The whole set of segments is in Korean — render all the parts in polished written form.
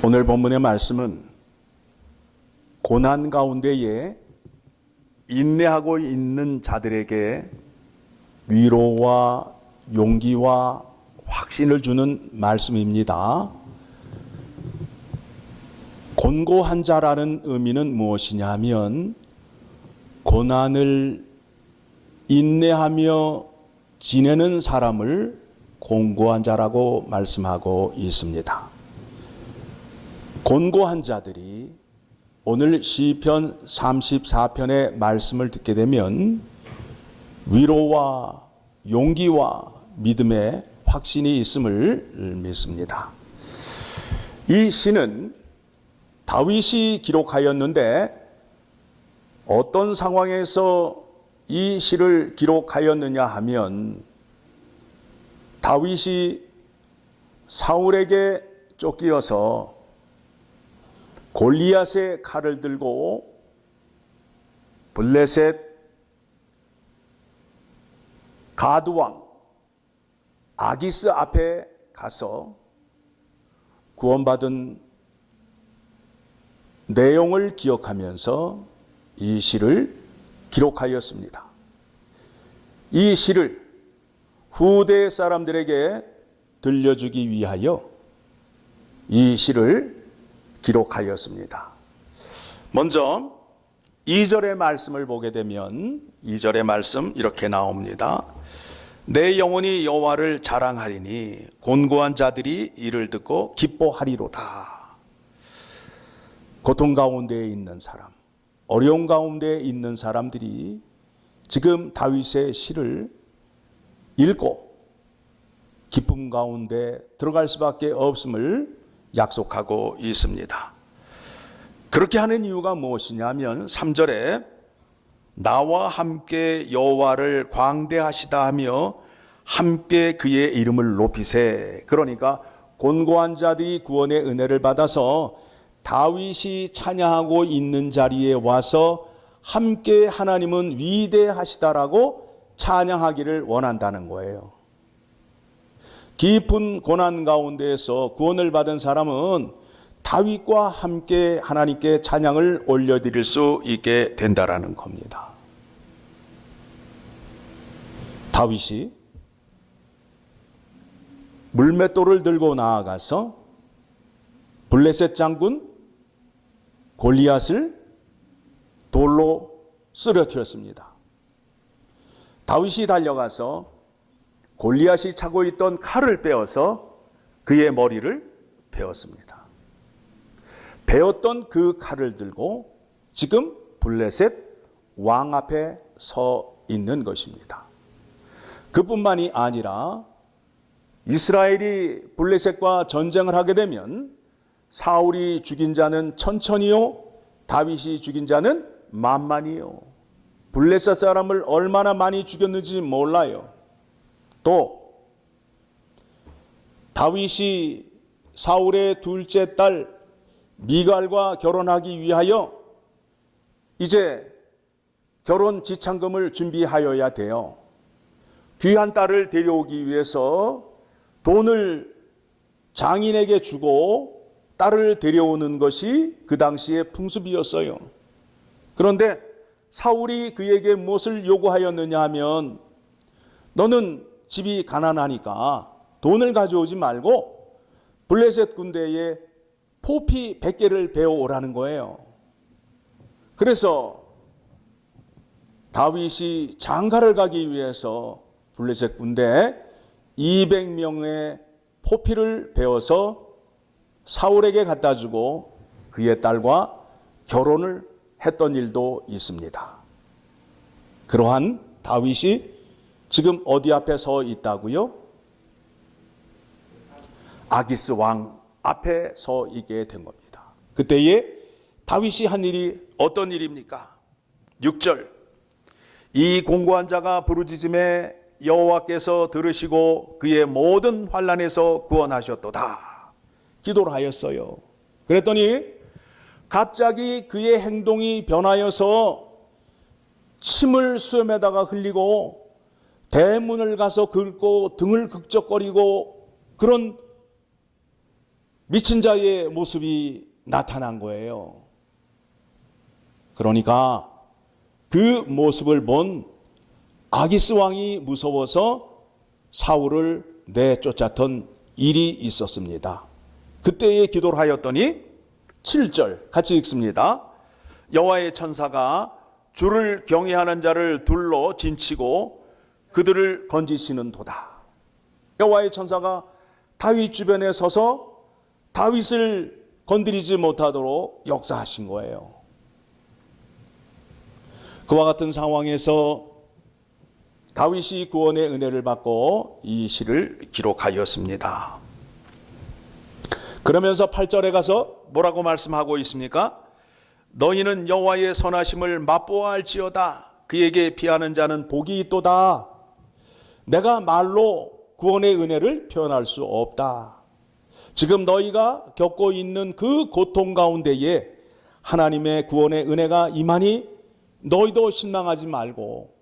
오늘 본문의 말씀은 고난 가운데에 인내하고 있는 자들에게 위로와 용기와 확신을 주는 말씀입니다. 곤고한 자라는 의미는 무엇이냐 하면 고난을 인내하며 지내는 사람을 곤고한 자라고 말씀하고 있습니다. 곤고한 자들이 오늘 시편 34편의 말씀을 듣게 되면 위로와 용기와 믿음의 확신이 있음을 믿습니다. 이 시는 다윗이 기록하였는데 어떤 상황에서 이 시를 기록하였느냐 하면 다윗이 사울에게 쫓기어서 골리앗의 칼을 들고 블레셋 가드왕 아기스 앞에 가서 구원받은 내용을 기억하면서 이 시를 기록하였습니다. 이 시를 후대 사람들에게 들려주기 위하여 이 시를 기록하였습니다. 먼저 2절의 말씀을 보게 되면 2절의 말씀 이렇게 나옵니다. 내 영혼이 여호와를 자랑하리니 곤고한 자들이 이를 듣고 기뻐하리로다. 고통 가운데에 있는 사람, 어려움 가운데에 있는 사람들이 지금 다윗의 시를 읽고 기쁨 가운데 들어갈 수밖에 없음을 약속하고 있습니다. 그렇게 하는 이유가 무엇이냐면 3절에 나와 함께 여호와를 광대하시다 하며 함께 그의 이름을 높이세. 그러니까 곤고한 자들이 구원의 은혜를 받아서 다윗이 찬양하고 있는 자리에 와서 함께 하나님은 위대하시다라고 찬양하기를 원한다는 거예요. 깊은 고난 가운데에서 구원을 받은 사람은 다윗과 함께 하나님께 찬양을 올려드릴 수 있게 된다라는 겁니다. 다윗이 물맷돌을 들고 나아가서 블레셋 장군 골리앗을 돌로 쓰러뜨렸습니다. 다윗이 달려가서 골리앗이 차고 있던 칼을 빼어서 그의 머리를 베었습니다. 베었던 그 칼을 들고 지금 블레셋 왕 앞에 서 있는 것입니다. 그뿐만이 아니라 이스라엘이 블레셋과 전쟁을 하게 되면 사울이 죽인 자는 천천히요, 다윗이 죽인 자는 만만이요. 블레셋 사람을 얼마나 많이 죽였는지 몰라요. 또 다윗이 사울의 둘째 딸 미갈과 결혼하기 위하여 이제 결혼 지참금을 준비하여야 돼요. 귀한 딸을 데려오기 위해서 돈을 장인에게 주고 딸을 데려오는 것이 그 당시의 풍습이었어요. 그런데 사울이 그에게 무엇을 요구하였느냐 하면 너는 집이 가난하니까 돈을 가져오지 말고 블레셋 군대에 포피 100개를 베어오라는 거예요. 그래서 다윗이 장가를 가기 위해서 블레셋 군대에 200명의 포피를 베어서 사울에게 갖다 주고 그의 딸과 결혼을 했던 일도 있습니다. 그러한 다윗이 지금 어디 앞에 서 있다고요? 아기스 왕 앞에 서 있게 된 겁니다. 그때에 다윗이 한 일이 어떤 일입니까? 6절 이 공고한 자가 부르짖음에 여호와께서 들으시고 그의 모든 환난에서 구원하셨도다. 기도를 하였어요. 그랬더니 갑자기 그의 행동이 변하여서 침을 수염에다가 흘리고 대문을 가서 긁고 등을 극적거리고 그런 미친 자의 모습이 나타난 거예요. 그러니까 그 모습을 본 아기스 왕이 무서워서 사울을 내쫓았던 일이 있었습니다. 그때에 기도를 하였더니 7절 같이 읽습니다. 여호와의 천사가 주를 경외하는 자를 둘러 진치고 그들을 건지시는 도다. 여호와의 천사가 다윗 주변에 서서 다윗을 건드리지 못하도록 역사하신 거예요. 그와 같은 상황에서 다윗이 구원의 은혜를 받고 이 시를 기록하였습니다. 그러면서 8절에 가서 뭐라고 말씀하고 있습니까? 너희는 여호와의 선하심을 맛보아 알지어다. 그에게 피하는 자는 복이 있도다. 내가 말로 구원의 은혜를 표현할 수 없다. 지금 너희가 겪고 있는 그 고통 가운데에 하나님의 구원의 은혜가 임하니 너희도 실망하지 말고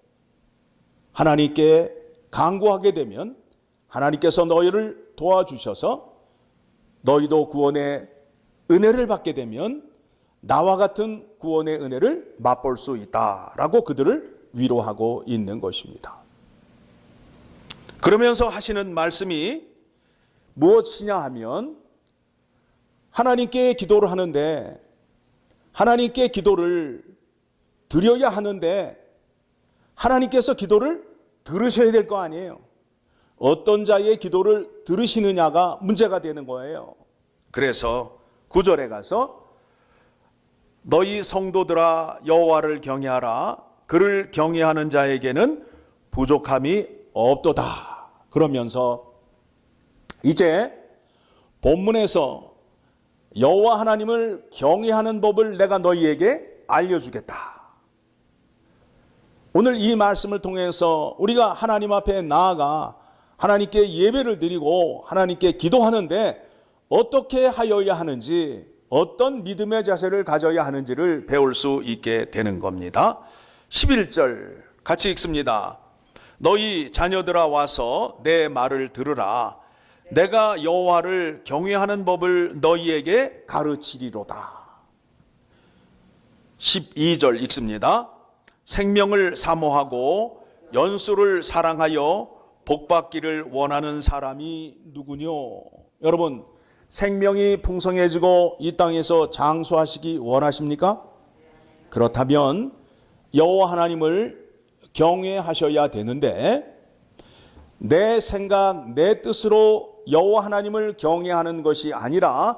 하나님께 간구하게 되면 하나님께서 너희를 도와주셔서 너희도 구원의 은혜를 받게 되면 나와 같은 구원의 은혜를 맛볼 수 있다라고 그들을 위로하고 있는 것입니다. 그러면서 하시는 말씀이 무엇이냐 하면 하나님께 기도를 하는데 하나님께 기도를 드려야 하는데 하나님께서 기도를 들으셔야 될 거 아니에요. 어떤 자의 기도를 들으시느냐가 문제가 되는 거예요. 그래서 9절에 가서 너희 성도들아 여호와를 경외하라. 그를 경외하는 자에게는 부족함이 없도다. 그러면서 이제 본문에서 여호와 하나님을 경외하는 법을 내가 너희에게 알려주겠다. 오늘 이 말씀을 통해서 우리가 하나님 앞에 나아가 하나님께 예배를 드리고 하나님께 기도하는데 어떻게 하여야 하는지, 어떤 믿음의 자세를 가져야 하는지를 배울 수 있게 되는 겁니다. 11절 같이 읽습니다. 너희 자녀들아 와서 내 말을 들으라. 내가 여호와를 경외하는 법을 너희에게 가르치리로다. 12절 읽습니다. 생명을 사모하고 연수를 사랑하여 복받기를 원하는 사람이 누구뇨? 여러분, 생명이 풍성해지고 이 땅에서 장수하시기 원하십니까? 그렇다면 여호와 하나님을 경외하셔야 되는데 내 생각, 내 뜻으로 여호와 하나님을 경외하는 것이 아니라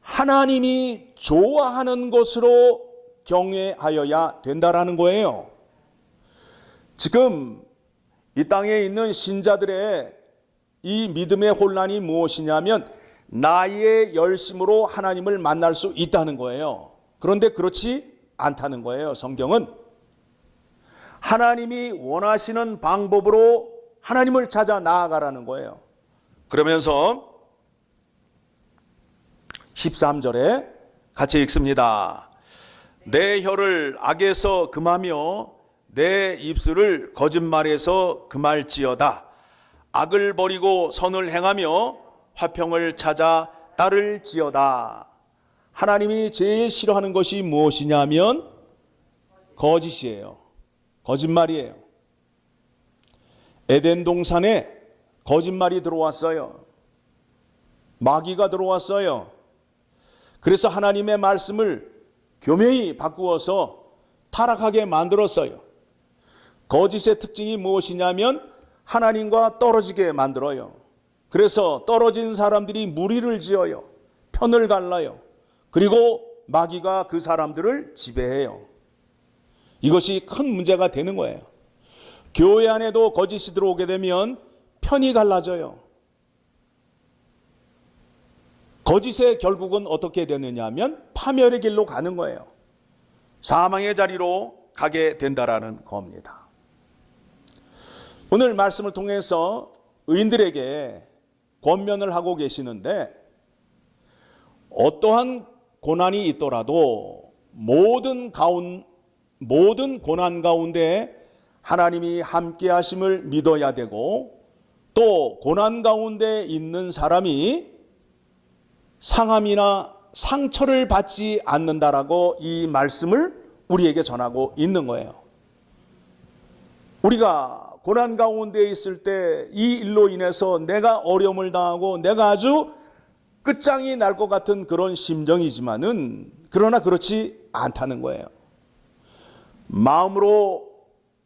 하나님이 좋아하는 것으로 경외하여야 된다라는 거예요. 지금 이 땅에 있는 신자들의 이 믿음의 혼란이 무엇이냐면 나의 열심으로 하나님을 만날 수 있다는 거예요. 그런데 그렇지 않다는 거예요. 성경은 하나님이 원하시는 방법으로 하나님을 찾아 나아가라는 거예요. 그러면서 13절에 같이 읽습니다. 내 혀를 악에서 금하며 내 입술을 거짓말에서 금할지어다. 악을 버리고 선을 행하며 화평을 찾아 따를지어다. 하나님이 제일 싫어하는 것이 무엇이냐면 거짓이에요. 거짓말이에요. 에덴 동산에 거짓말이 들어왔어요. 마귀가 들어왔어요. 그래서 하나님의 말씀을 교묘히 바꾸어서 타락하게 만들었어요. 거짓의 특징이 무엇이냐면 하나님과 떨어지게 만들어요. 그래서 떨어진 사람들이 무리를 지어요. 편을 갈라요. 그리고 마귀가 그 사람들을 지배해요. 이것이 큰 문제가 되는 거예요. 교회 안에도 거짓이 들어오게 되면 편이 갈라져요. 거짓의 결국은 어떻게 되느냐 하면 파멸의 길로 가는 거예요. 사망의 자리로 가게 된다라는 겁니다. 오늘 말씀을 통해서 의인들에게 권면을 하고 계시는데 어떠한 고난이 있더라도 모든 고난 가운데 하나님이 함께 하심을 믿어야 되고 또 고난 가운데 있는 사람이 상함이나 상처를 받지 않는다라고 이 말씀을 우리에게 전하고 있는 거예요. 우리가 고난 가운데 있을 때 이 일로 인해서 내가 어려움을 당하고 내가 아주 끝장이 날 것 같은 그런 심정이지만은 그러나 그렇지 않다는 거예요. 마음으로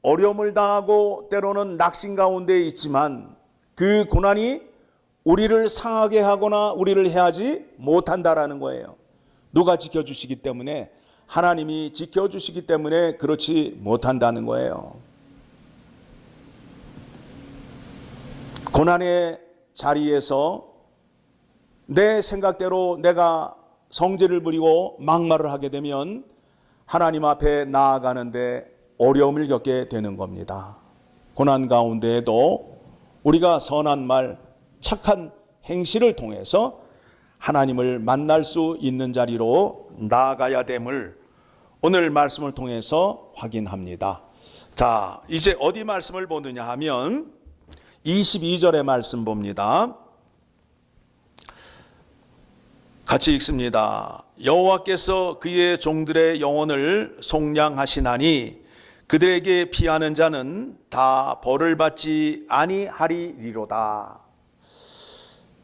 어려움을 당하고 때로는 낙심 가운데 있지만 그 고난이 우리를 상하게 하거나 우리를 해하지 못한다라는 거예요. 누가 지켜주시기 때문에? 하나님이 지켜주시기 때문에 그렇지 못한다는 거예요. 고난의 자리에서 내 생각대로 내가 성질을 부리고 막말을 하게 되면 하나님 앞에 나아가는데 어려움을 겪게 되는 겁니다. 고난 가운데에도 우리가 선한 말, 착한 행실을 통해서 하나님을 만날 수 있는 자리로 나아가야 됨을 오늘 말씀을 통해서 확인합니다. 자, 이제 어디 말씀을 보느냐 하면 22절의 말씀 봅니다. 같이 읽습니다. 여호와께서 그의 종들의 영혼을 속량하시나니 그들에게 피하는 자는 다 벌을 받지 아니하리로다.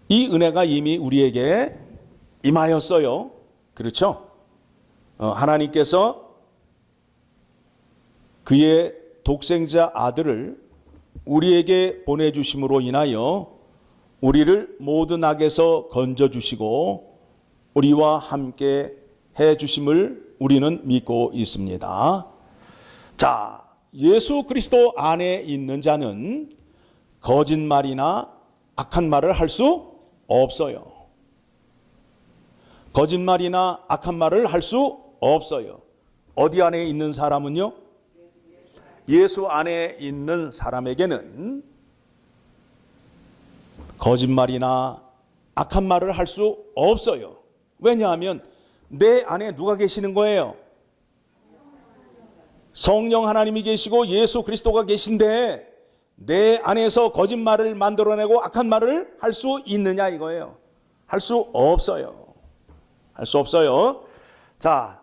이 은혜가 이미 우리에게 임하였어요. 그렇죠? 하나님께서 그의 독생자 아들을 우리에게 보내주심으로 인하여 우리를 모든 악에서 건져주시고 우리와 함께 해주심을 우리는 믿고 있습니다. 자, 예수 그리스도 안에 있는 자는 거짓말이나 악한 말을 할 수 없어요. 거짓말이나 악한 말을 할 수 없어요. 어디 안에 있는 사람은요? 예수 안에 있는 사람에게는 거짓말이나 악한 말을 할 수 없어요. 왜냐하면 내 안에 누가 계시는 거예요? 성령 하나님이 계시고 예수 그리스도가 계신데 내 안에서 거짓말을 만들어내고 악한 말을 할 수 있느냐 이거예요. 할 수 없어요. 할 수 없어요. 자,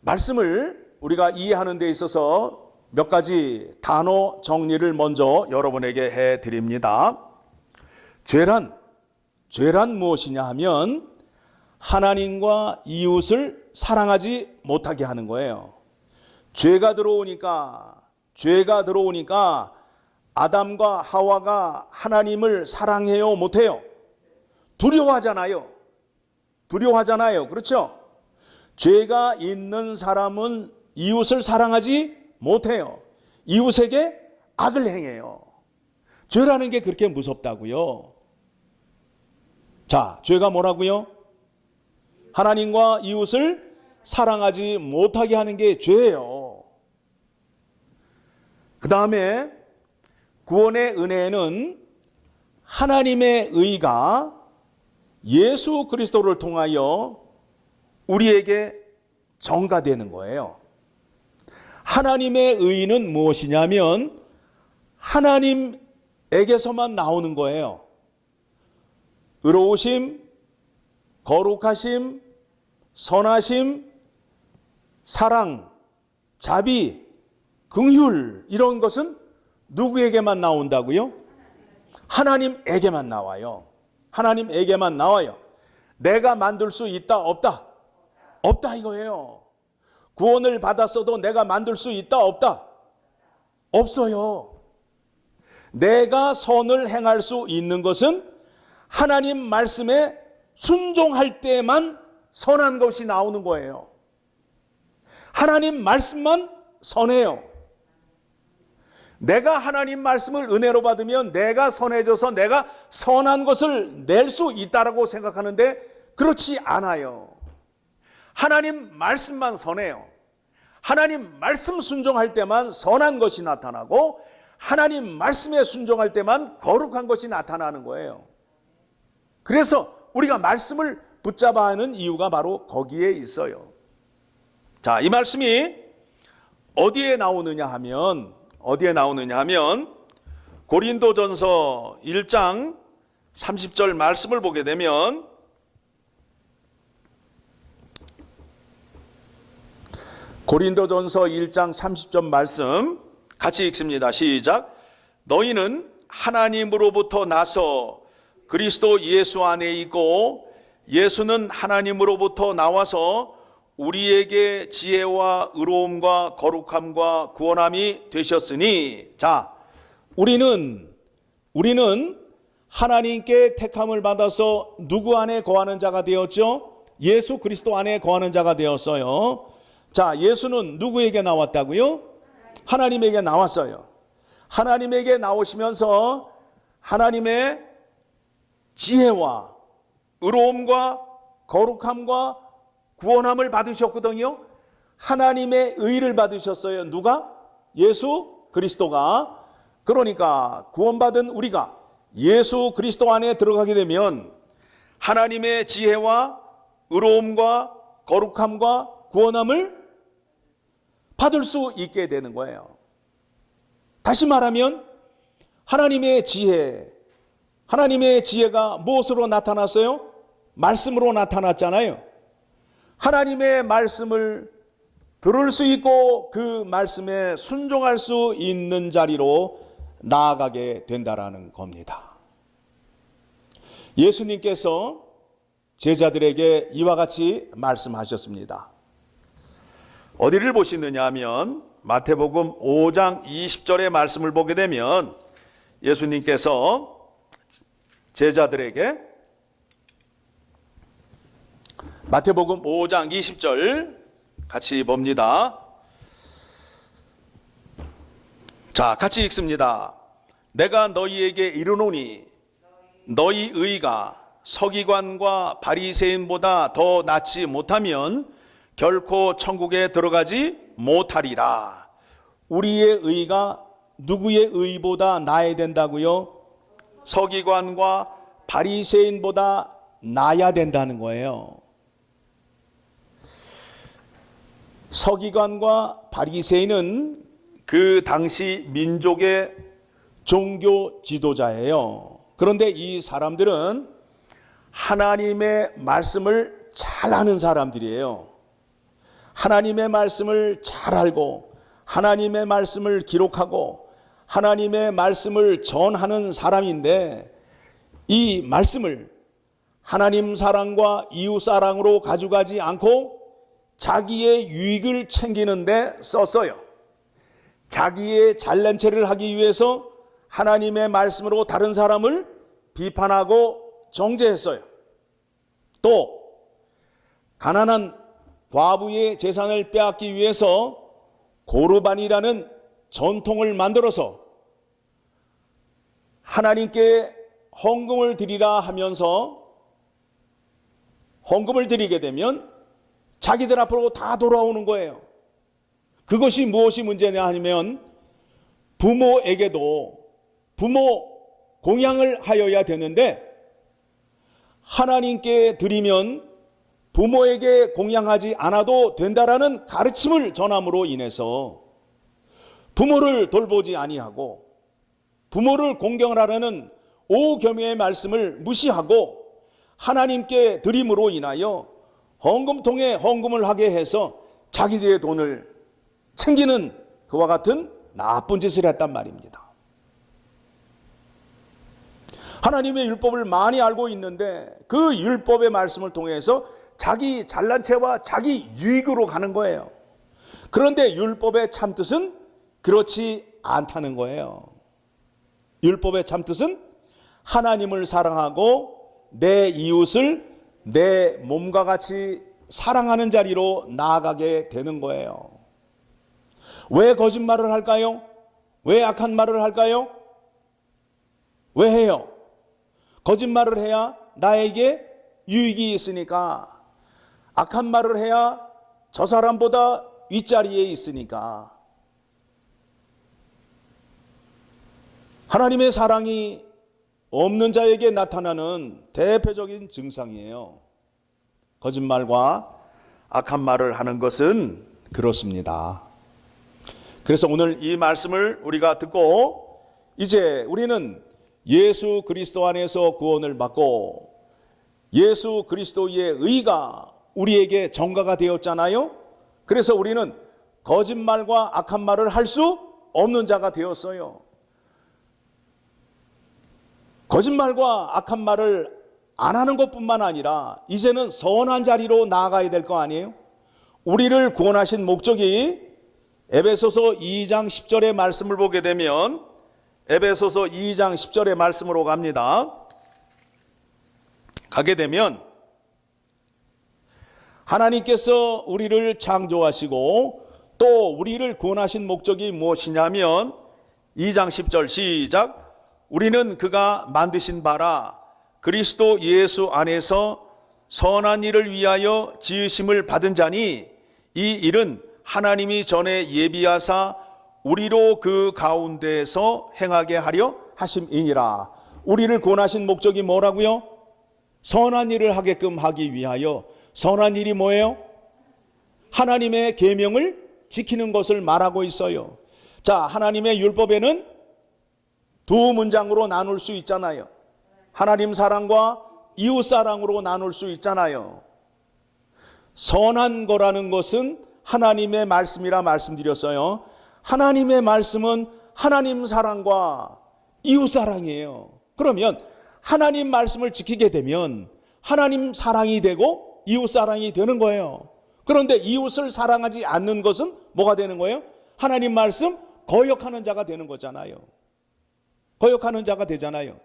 말씀을 우리가 이해하는 데 있어서 몇 가지 단어 정리를 먼저 여러분에게 해드립니다. 죄란 무엇이냐 하면 하나님과 이웃을 사랑하지 못하게 하는 거예요. 죄가 들어오니까 아담과 하와가 하나님을 사랑해요, 못해요? 두려워하잖아요. 그렇죠? 죄가 있는 사람은 이웃을 사랑하지 못해요. 이웃에게 악을 행해요. 죄라는 게 그렇게 무섭다고요. 자, 죄가 뭐라고요? 하나님과 이웃을 사랑하지 못하게 하는 게 죄예요. 그 다음에 구원의 은혜는 하나님의 의가 예수 그리스도를 통하여 우리에게 전가되는 거예요. 하나님의 의는 무엇이냐면 하나님에게서만 나오는 거예요. 의로우심, 거룩하심, 선하심, 사랑, 자비, 긍휼 이런 것은 누구에게만 나온다고요? 하나님에게만 나와요. 하나님에게만 나와요. 내가 만들 수 있다 없다? 없다 이거예요. 구원을 받았어도 내가 만들 수 있다 없다? 없어요. 내가 선을 행할 수 있는 것은 하나님 말씀에 순종할 때만 선한 것이 나오는 거예요. 하나님 말씀만 선해요. 내가 하나님 말씀을 은혜로 받으면 내가 선해져서 내가 선한 것을 낼 수 있다라고 생각하는데 그렇지 않아요. 하나님 말씀만 선해요. 하나님 말씀 순종할 때만 선한 것이 나타나고 하나님 말씀에 순종할 때만 거룩한 것이 나타나는 거예요. 그래서 우리가 말씀을 붙잡아야 하는 이유가 바로 거기에 있어요. 자, 이 말씀이 어디에 나오느냐 하면 고린도전서 1장 30절 말씀을 보게 되면 고린도전서 1장 30절 말씀 같이 읽습니다. 시작. 너희는 하나님으로부터 나서 그리스도 예수 안에 있고 예수는 하나님으로부터 나와서 우리에게 지혜와 의로움과 거룩함과 구원함이 되셨으니. 자, 우리는 하나님께 택함을 받아서 누구 안에 거하는 자가 되었죠? 예수 그리스도 안에 거하는 자가 되었어요. 자, 예수는 누구에게 나왔다고요? 하나님에게 나왔어요. 하나님에게 나오시면서 하나님의 지혜와 의로움과 거룩함과 구원함을 받으셨거든요. 하나님의 의를 받으셨어요. 누가? 예수 그리스도가. 그러니까 구원받은 우리가 예수 그리스도 안에 들어가게 되면 하나님의 지혜와 의로움과 거룩함과 구원함을 받을 수 있게 되는 거예요. 다시 말하면 하나님의 지혜가 무엇으로 나타났어요? 말씀으로 나타났잖아요. 하나님의 말씀을 들을 수 있고 그 말씀에 순종할 수 있는 자리로 나아가게 된다라는 겁니다. 예수님께서 제자들에게 이와 같이 말씀하셨습니다. 어디를 보시느냐 하면 마태복음 5장 20절의 말씀을 보게 되면 예수님께서 제자들에게 마태복음 5장 20절 같이 봅니다. 자, 같이 읽습니다. 내가 너희에게 이르노니 너희 의가 서기관과 바리새인보다 더 낫지 못하면 결코 천국에 들어가지 못하리라. 우리의 의가 누구의 의보다 나아야 된다고요? 서기관과 바리새인보다 나아야 된다는 거예요. 서기관과 바리새인은 그 당시 민족의 종교 지도자예요. 그런데 이 사람들은 하나님의 말씀을 잘 아는 사람들이에요. 하나님의 말씀을 잘 알고 하나님의 말씀을 기록하고 하나님의 말씀을 전하는 사람인데 이 말씀을 하나님 사랑과 이웃 사랑으로 가져가지 않고 자기의 유익을 챙기는데 썼어요. 자기의 잘난 체를 하기 위해서 하나님의 말씀으로 다른 사람을 비판하고 정죄했어요. 또 가난한 과부의 재산을 빼앗기 위해서 고르반이라는 전통을 만들어서 하나님께 헌금을 드리라 하면서 헌금을 드리게 되면 자기들 앞으로 다 돌아오는 거예요. 그것이 무엇이 문제냐 하면 부모에게도 부모 공양을 하여야 되는데 하나님께 드리면 부모에게 공양하지 않아도 된다라는 가르침을 전함으로 인해서 부모를 돌보지 아니하고 부모를 공경하라는 오겸의 말씀을 무시하고 하나님께 드림으로 인하여 헌금통에 헌금을 하게 해서 자기들의 돈을 챙기는 그와 같은 나쁜 짓을 했단 말입니다. 하나님의 율법을 많이 알고 있는데 그 율법의 말씀을 통해서 자기 잘난 체와 자기 유익으로 가는 거예요. 그런데 율법의 참뜻은 그렇지 않다는 거예요. 율법의 참뜻은 하나님을 사랑하고 내 이웃을 내 몸과 같이 사랑하는 자리로 나아가게 되는 거예요. 왜 거짓말을 할까요? 왜 악한 말을 할까요? 왜 해요? 거짓말을 해야 나에게 유익이 있으니까. 악한 말을 해야 저 사람보다 윗자리에 있으니까. 하나님의 사랑이 없는 자에게 나타나는 대표적인 증상이에요. 거짓말과 악한 말을 하는 것은 그렇습니다. 그래서 오늘 이 말씀을 우리가 듣고 이제 우리는 예수 그리스도 안에서 구원을 받고 예수 그리스도의 의가 우리에게 전가가 되었잖아요. 그래서 우리는 거짓말과 악한 말을 할 수 없는 자가 되었어요. 거짓말과 악한 말을 안 하는 것뿐만 아니라 이제는 선한 자리로 나아가야 될 거 아니에요? 우리를 구원하신 목적이 에베소서 2장 10절의 말씀을 보게 되면 에베소서 2장 10절의 말씀으로 가게 되면 하나님께서 우리를 창조하시고 또 우리를 구원하신 목적이 무엇이냐면 2장 10절 시작. 우리는 그가 만드신 바라 그리스도 예수 안에서 선한 일을 위하여 지으심을 받은 자니 이 일은 하나님이 전에 예비하사 우리로 그 가운데에서 행하게 하려 하심이니라. 우리를 구원하신 목적이 뭐라고요? 선한 일을 하게끔 하기 위하여. 선한 일이 뭐예요? 하나님의 계명을 지키는 것을 말하고 있어요. 자, 하나님의 율법에는 두 문장으로 나눌 수 있잖아요. 하나님 사랑과 이웃 사랑으로 나눌 수 있잖아요. 선한 거라는 것은 하나님의 말씀이라 말씀드렸어요. 하나님의 말씀은 하나님 사랑과 이웃 사랑이에요. 그러면 하나님 말씀을 지키게 되면 하나님 사랑이 되고 이웃 사랑이 되는 거예요. 그런데 이웃을 사랑하지 않는 것은 뭐가 되는 거예요? 하나님 말씀 거역하는 자가 되는 거잖아요. 거역하는 자가 되잖아요.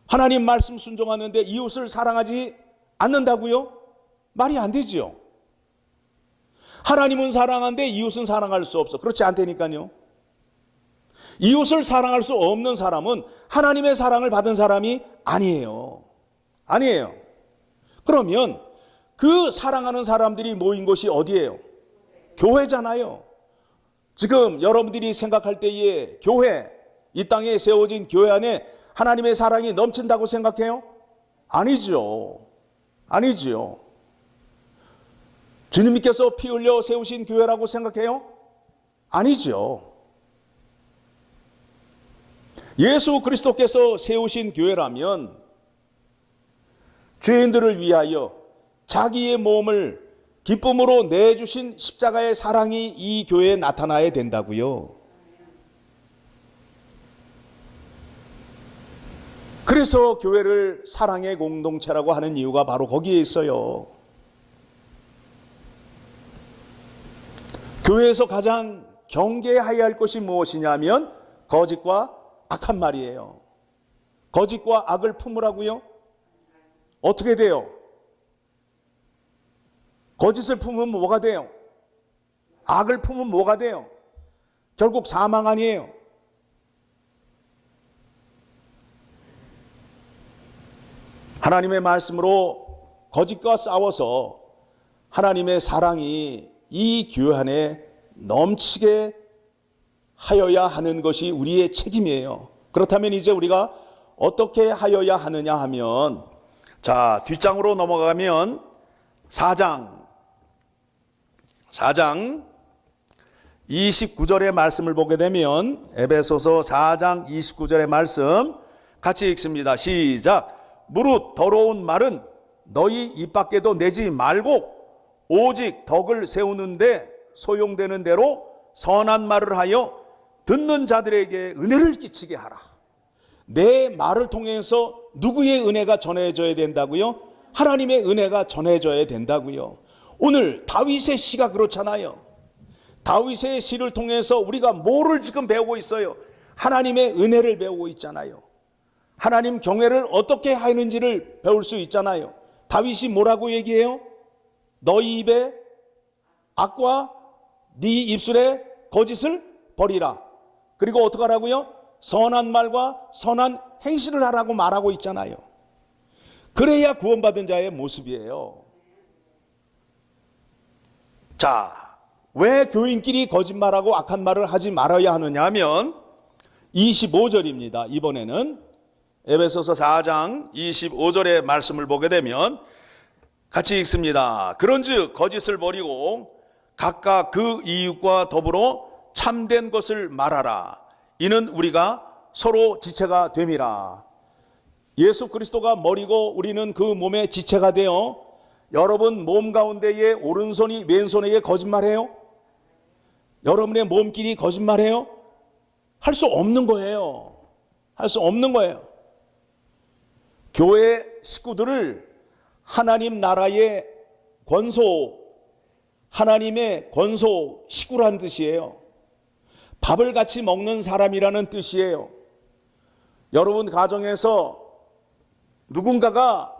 하나님 말씀 순종하는데 이웃을 사랑하지 않는다고요? 말이 안 되죠. 하나님은 사랑하는데 이웃은 사랑할 수 없어. 그렇지 않다니까요. 이웃을 사랑할 수 없는 사람은 하나님의 사랑을 받은 사람이 아니에요. 아니에요. 그러면 그 사랑하는 사람들이 모인 곳이 어디예요? 교회잖아요. 지금 여러분들이 생각할 때에 교회, 이 땅에 세워진 교회 안에 하나님의 사랑이 넘친다고 생각해요? 아니죠. 아니죠. 주님께서 피 흘려 세우신 교회라고 생각해요? 아니죠. 예수 그리스도께서 세우신 교회라면 죄인들을 위하여 자기의 몸을 기쁨으로 내주신 십자가의 사랑이 이 교회에 나타나야 된다고요. 그래서 교회를 사랑의 공동체라고 하는 이유가 바로 거기에 있어요. 교회에서 가장 경계해야 할 것이 무엇이냐면 거짓과 악한 말이에요. 거짓과 악을 품으라고요? 어떻게 돼요? 거짓을 품으면 뭐가 돼요? 악을 품으면 뭐가 돼요? 결국 사망 아니에요. 하나님의 말씀으로 거짓과 싸워서 하나님의 사랑이 이 교회 안에 넘치게 하여야 하는 것이 우리의 책임이에요. 그렇다면 이제 우리가 어떻게 하여야 하느냐 하면, 자, 뒷장으로 넘어가면 4장 29절의 말씀을 보게 되면 에베소서 4장 29절의 말씀 같이 읽습니다. 시작. 무릇 더러운 말은 너희 입 밖에도 내지 말고 오직 덕을 세우는데 소용되는 대로 선한 말을 하여 듣는 자들에게 은혜를 끼치게 하라. 내 말을 통해서 누구의 은혜가 전해져야 된다고요? 하나님의 은혜가 전해져야 된다고요. 오늘 다윗의 시가 그렇잖아요. 다윗의 시를 통해서 우리가 뭐를 지금 배우고 있어요? 하나님의 은혜를 배우고 있잖아요. 하나님 경외를 어떻게 하는지를 배울 수 있잖아요. 다윗이 뭐라고 얘기해요? 너희 입에 악과 네 입술에 거짓을 버리라. 그리고 어떻게 하라고요? 선한 말과 선한 행실을 하라고 말하고 있잖아요. 그래야 구원받은 자의 모습이에요. 자, 왜 교인끼리 거짓말하고 악한 말을 하지 말아야 하느냐 하면 25절입니다. 이번에는 에베소서 4장 25절의 말씀을 보게 되면 같이 읽습니다. 그런즉 거짓을 버리고 각각 그 이웃과 더불어 참된 것을 말하라. 이는 우리가 서로 지체가 됨이라. 예수 그리스도가 머리고 우리는 그 몸의 지체가 되어, 여러분 몸 가운데에 오른손이 왼손에게 거짓말해요? 여러분의 몸끼리 거짓말해요? 할 수 없는 거예요. 할 수 없는 거예요. 교회 식구들을 하나님 나라의 하나님의 권소 식구란 뜻이에요. 밥을 같이 먹는 사람이라는 뜻이에요. 여러분 가정에서 누군가가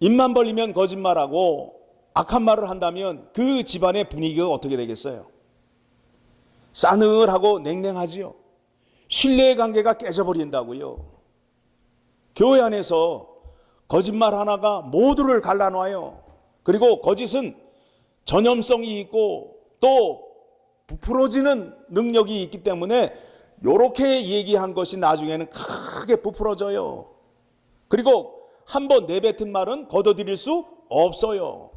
입만 벌리면 거짓말하고 악한 말을 한다면 그 집안의 분위기가 어떻게 되겠어요? 싸늘하고 냉랭하지요. 신뢰의 관계가 깨져버린다고요. 교회 안에서 거짓말 하나가 모두를 갈라놔요. 그리고 거짓은 전염성이 있고 또 부풀어지는 능력이 있기 때문에 이렇게 얘기한 것이 나중에는 크게 부풀어져요. 그리고 한번 내뱉은 말은 걷어들일 수 없어요.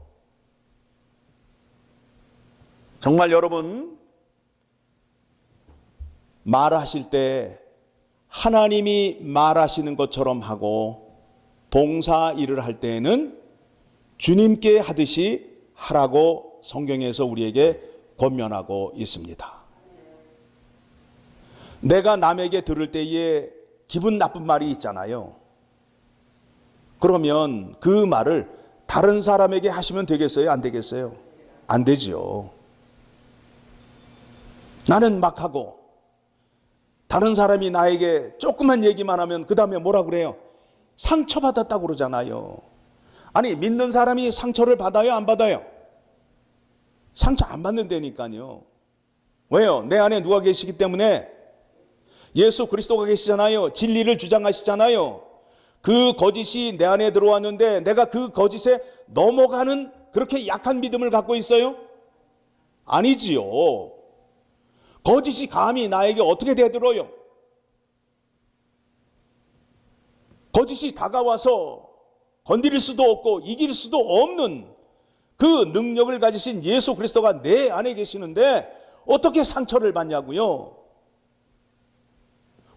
정말 여러분, 말하실 때 하나님이 말하시는 것처럼 하고 봉사 일을 할 때에는 주님께 하듯이 하라고 성경에서 우리에게 권면하고 있습니다. 내가 남에게 들을 때에 기분 나쁜 말이 있잖아요. 그러면 그 말을 다른 사람에게 하시면 되겠어요? 안 되겠어요? 안 되죠. 나는 막 하고 다른 사람이 나에게 조그만 얘기만 하면 그 다음에 뭐라 그래요? 상처받았다고 그러잖아요. 아니, 믿는 사람이 상처를 받아요? 안 받아요? 상처 안 받는다니까요. 왜요? 내 안에 누가 계시기 때문에. 예수 그리스도가 계시잖아요. 진리를 주장하시잖아요. 그 거짓이 내 안에 들어왔는데 내가 그 거짓에 넘어가는 그렇게 약한 믿음을 갖고 있어요? 아니지요. 거짓이 감히 나에게 어떻게 대들어요? 거짓이 다가와서 건드릴 수도 없고 이길 수도 없는 그 능력을 가지신 예수 그리스도가 내 안에 계시는데 어떻게 상처를 받냐고요?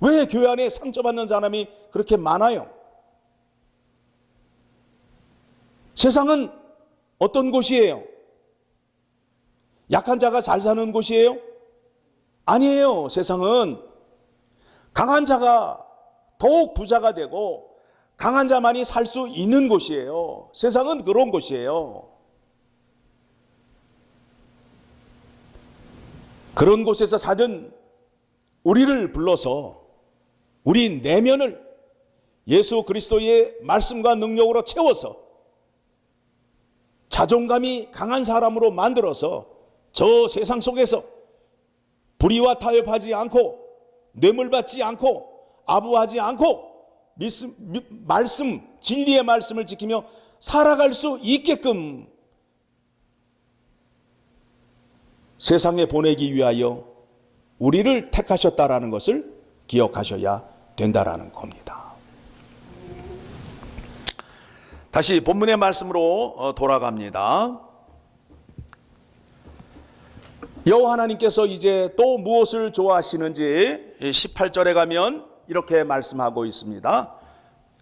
왜 교회 안에 상처받는 사람이 그렇게 많아요? 세상은 어떤 곳이에요? 약한 자가 잘 사는 곳이에요? 아니에요. 세상은 강한 자가 더욱 부자가 되고 강한 자만이 살 수 있는 곳이에요. 세상은 그런 곳이에요. 그런 곳에서 사는 우리를 불러서 우리 내면을 예수 그리스도의 말씀과 능력으로 채워서 자존감이 강한 사람으로 만들어서 저 세상 속에서 불의와 타협하지 않고 뇌물받지 않고 아부하지 않고 말씀, 진리의 말씀을 지키며 살아갈 수 있게끔 세상에 보내기 위하여 우리를 택하셨다라는 것을 기억하셔야 된다라는 겁니다. 다시 본문의 말씀으로 돌아갑니다. 여호와 하나님께서 이제 또 무엇을 좋아하시는지 18절에 가면 이렇게 말씀하고 있습니다.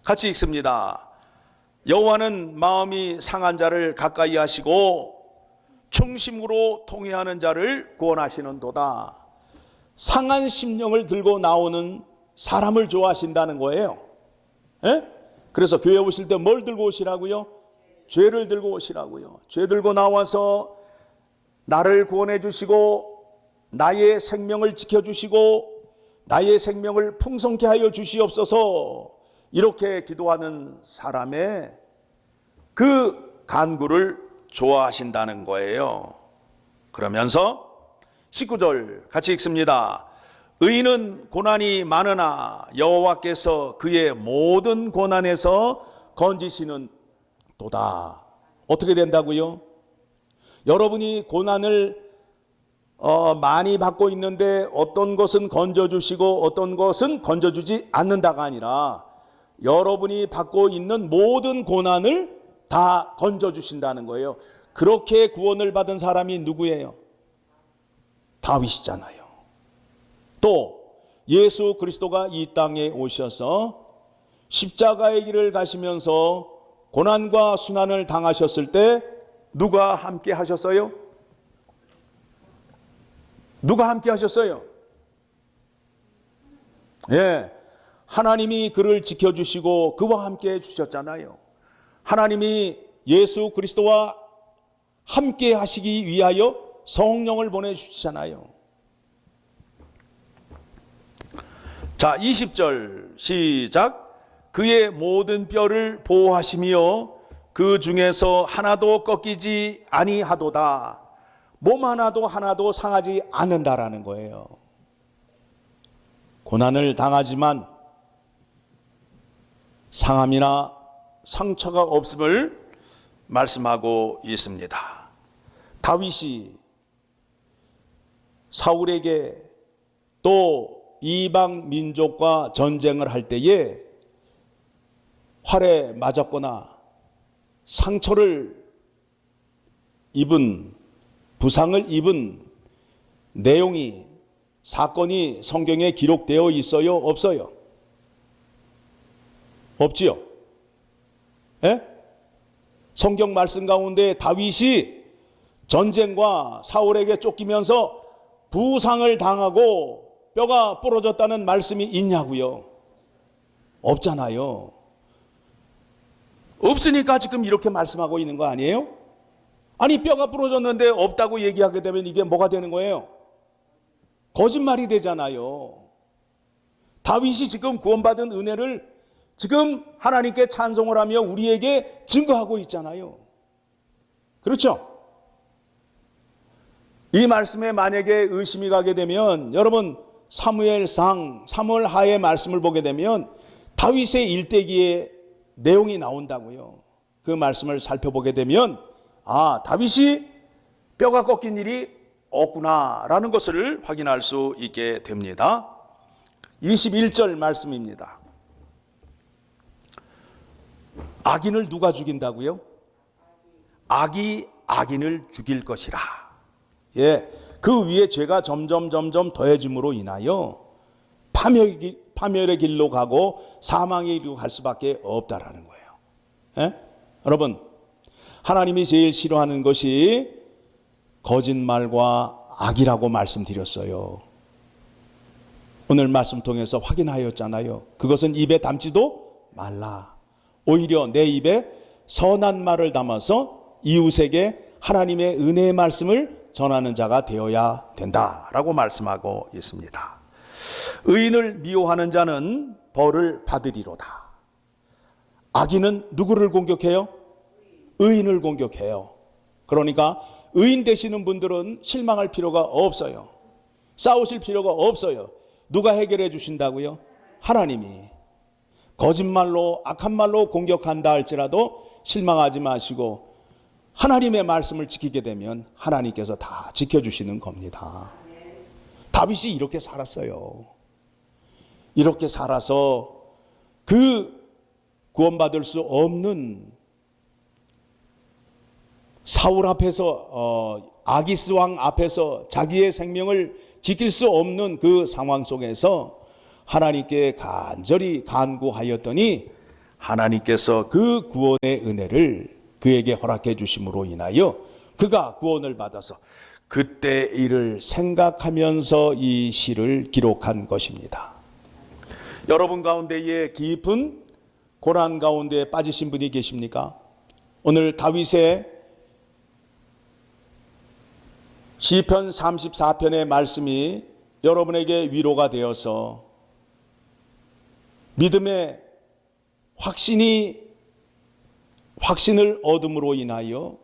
같이 읽습니다. 여호와는 마음이 상한 자를 가까이 하시고 충심으로 통회하는 자를 구원하시는도다. 상한 심령을 들고 나오는 사람을 좋아하신다는 거예요. 에? 그래서 교회 오실 때 뭘 들고 오시라고요? 죄를 들고 오시라고요. 죄 들고 나와서 나를 구원해 주시고 나의 생명을 지켜주시고 나의 생명을 풍성케 하여 주시옵소서, 이렇게 기도하는 사람의 그 간구를 좋아하신다는 거예요. 그러면서 19절 같이 읽습니다. 의인은 고난이 많으나 여호와께서 그의 모든 고난에서 건지시는 도다. 어떻게 된다고요? 여러분이 고난을 많이 받고 있는데 어떤 것은 건져주시고 어떤 것은 건져주지 않는다가 아니라 여러분이 받고 있는 모든 고난을 다 건져주신다는 거예요. 그렇게 구원을 받은 사람이 누구예요? 다윗이잖아요. 또 예수 그리스도가 이 땅에 오셔서 십자가의 길을 가시면서 고난과 순환을 당하셨을 때 누가 함께 하셨어요? 누가 함께 하셨어요? 예, 하나님이 그를 지켜주시고 그와 함께 해주셨잖아요. 하나님이 예수 그리스도와 함께 하시기 위하여 성령을 보내주시잖아요. 자, 20절 시작. 그의 모든 뼈를 보호하시며 그 중에서 하나도 꺾이지 아니하도다. 몸 하나도 상하지 않는다라는 거예요. 고난을 당하지만 상함이나 상처가 없음을 말씀하고 있습니다. 다윗이 사울에게 또 이방 민족과 전쟁을 할 때에 활에 맞았거나 상처를 입은, 부상을 입은 내용이, 사건이 성경에 기록되어 있어요? 없어요? 없지요? 예? 성경 말씀 가운데 다윗이 전쟁과 사울에게 쫓기면서 부상을 당하고 뼈가 부러졌다는 말씀이 있냐고요? 없잖아요. 없으니까 지금 이렇게 말씀하고 있는 거 아니에요? 아니, 뼈가 부러졌는데 없다고 얘기하게 되면 이게 뭐가 되는 거예요? 거짓말이 되잖아요. 다윗이 지금 구원받은 은혜를 지금 하나님께 찬송을 하며 우리에게 증거하고 있잖아요. 그렇죠? 이 말씀에 만약에 의심이 가게 되면 여러분 사무엘상, 사무엘하의 말씀을 보게 되면 다윗의 일대기의 내용이 나온다고요. 그 말씀을 살펴보게 되면 아, 다윗이 뼈가 꺾인 일이 없구나라는 것을 확인할 수 있게 됩니다. 21절 말씀입니다. 악인을 누가 죽인다고요? 악이 악인을 죽일 것이라. 예, 그 위에 죄가 점점 더해짐으로 인하여 파멸의 길로 가고 사망의 길로 갈 수밖에 없다라는 거예요. 예? 여러분, 하나님이 제일 싫어하는 것이 거짓말과 악이라고 말씀드렸어요. 오늘 말씀 통해서 확인하였잖아요. 그것은 입에 담지도 말라. 오히려 내 입에 선한 말을 담아서 이웃에게 하나님의 은혜의 말씀을 전하는 자가 되어야 된다라고 말씀하고 있습니다. 의인을 미워하는 자는 벌을 받으리로다. 악인은 누구를 공격해요? 의인을 공격해요. 그러니까 의인 되시는 분들은 실망할 필요가 없어요. 싸우실 필요가 없어요. 누가 해결해 주신다고요? 하나님이. 거짓말로 악한 말로 공격한다 할지라도 실망하지 마시고 하나님의 말씀을 지키게 되면 하나님께서 다 지켜주시는 겁니다. 다윗이 이렇게 살았어요. 이렇게 살아서 그 구원받을 수 없는 사울 앞에서 아기스 왕 앞에서 자기의 생명을 지킬 수 없는 그 상황 속에서 하나님께 간절히 간구하였더니 하나님께서 그 구원의 은혜를 그에게 허락해 주심으로 인하여 그가 구원을 받아서 그때 일을 생각하면서 이 시를 기록한 것입니다. 여러분 가운데에 깊은 고난 가운데 빠지신 분이 계십니까? 오늘 다윗의 시편 34편의 말씀이 여러분에게 위로가 되어서 믿음의 확신을 얻음으로 인하여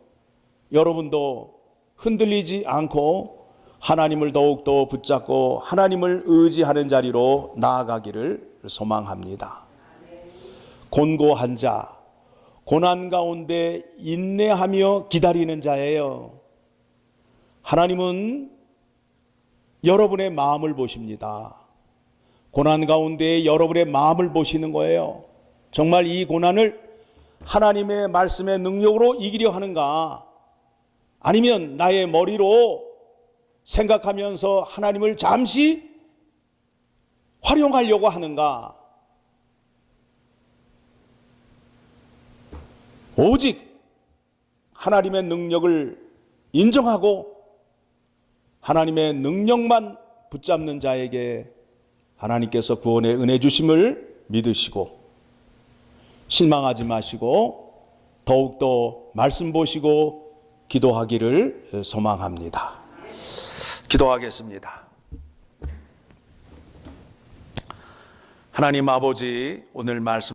여러분도 흔들리지 않고 하나님을 더욱더 붙잡고 하나님을 의지하는 자리로 나아가기를 소망합니다. 곤고한 자, 고난 가운데 인내하며 기다리는 자예요. 하나님은 여러분의 마음을 보십니다. 고난 가운데 여러분의 마음을 보시는 거예요. 정말 이 고난을 하나님의 말씀의 능력으로 이기려 하는가? 아니면 나의 머리로 생각하면서 하나님을 잠시 활용하려고 하는가? 오직 하나님의 능력을 인정하고 하나님의 능력만 붙잡는 자에게 하나님께서 구원의 은혜 주심을 믿으시고 실망하지 마시고 더욱더 말씀 보시고 기도하기를 소망합니다. 기도하겠습니다. 하나님 아버지, 오늘 말씀